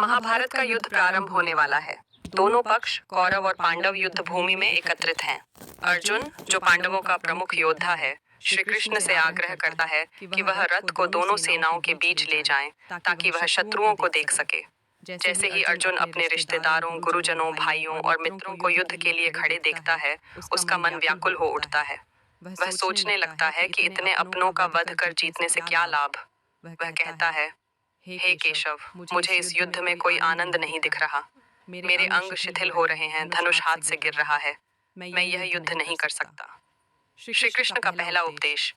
महाभारत का युद्ध प्रारंभ होने वाला है। दोनों पक्ष कौरव और पांडव युद्ध भूमि में एकत्रित हैं। अर्जुन, जो पांडवों का प्रमुख योद्धा है, श्री कृष्ण से आग्रह करता है कि वह रथ को दोनों सेनाओं के बीच ले जाएं, ताकि वह शत्रुओं को देख सके। जैसे ही अर्जुन अपने रिश्तेदारों, गुरुजनों, भाइयों और मित्रों को युद्ध के लिए खड़े देखता है, उसका मन व्याकुल हो उठता है। वह सोचने लगता है कि इतने अपनों का वध कर जीतने से क्या लाभ। वह कहता है, हे केशव, मुझे इस युद्ध में कोई आनंद नहीं दिख रहा। मेरे अंग शिथिल हो रहे हैं, धनुष हाथ से गिर रहा है। मैं यह युद्ध नहीं कर सकता। श्री कृष्ण का पहला उपदेश।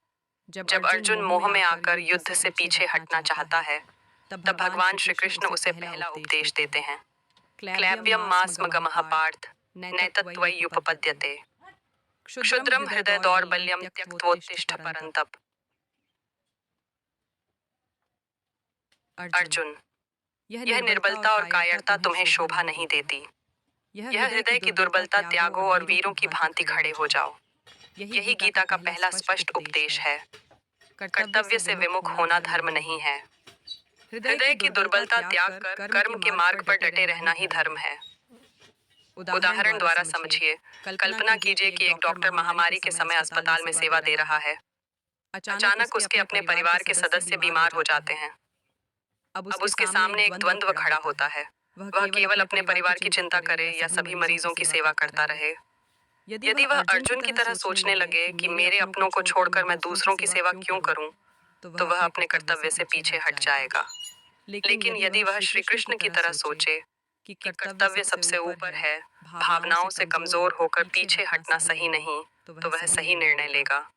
जब अर्जुन मोह में आकर युद्ध से पीछे हटना चाहता है, तब भगवान श्री कृष्ण उसे पहला उपदेश देते हैं। क्लैब्यम मास्मगमः पार्थ नैतत्त्वय्युपपद्यते क्षुद्रम हृदय दौर्बल्यम त्यक्त्वोत्तिष्ठ परन्तप। अर्जुन, यह निर्बलता और कायरता तुम्हें शोभा नहीं देती। यह हृदय की दुर्बलता त्यागो और वीरों की भांति खड़े हो जाओ। यही गीता का पहला स्पष्ट उपदेश है। कर्तव्य से विमुख होना धर्म नहीं है। हृदय की दुर्बलता त्याग कर कर्म के मार्ग पर डटे रहना ही धर्म है। उदाहरण द्वारा समझिए। कल्पना कीजिए कि एक डॉक्टर महामारी के समय अस्पताल में सेवा दे रहा है। अचानक उसके अपने परिवार के सदस्य बीमार हो जाते हैं। अब उसके सामने एक द्वंद्व खड़ा होता है। वह केवल अपने परिवार की चिंता करे या सभी मरीजों की सेवा करता रहे। यदि वह अर्जुन की तरह सोचने लगे कि मेरे अपनों को छोड़कर मैं दूसरों की सेवा क्यों करूं, तो वह अपने कर्तव्य से पीछे हट जाएगा। लेकिन यदि वह श्री कृष्ण की तरह सोचे कि कर्तव्य सबसे ऊपर है, भावनाओं से कमजोर होकर पीछे हटना सही नहीं, तो वह सही निर्णय लेगा।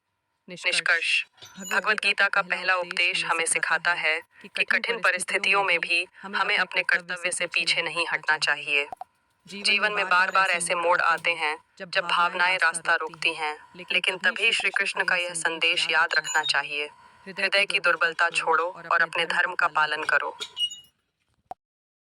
निष्कर्ष, भगवद गीता का पहला उपदेश हमें सिखाता है कि कठिन परिस्थितियों में भी हमें अपने कर्तव्य से पीछे नहीं हटना चाहिए। जीवन में बार बार ऐसे मोड़ आते हैं जब भावनाएं रास्ता रोकती हैं, लेकिन तभी श्री कृष्ण का यह संदेश याद रखना चाहिए। हृदय की दुर्बलता छोड़ो और अपने धर्म का पालन करो।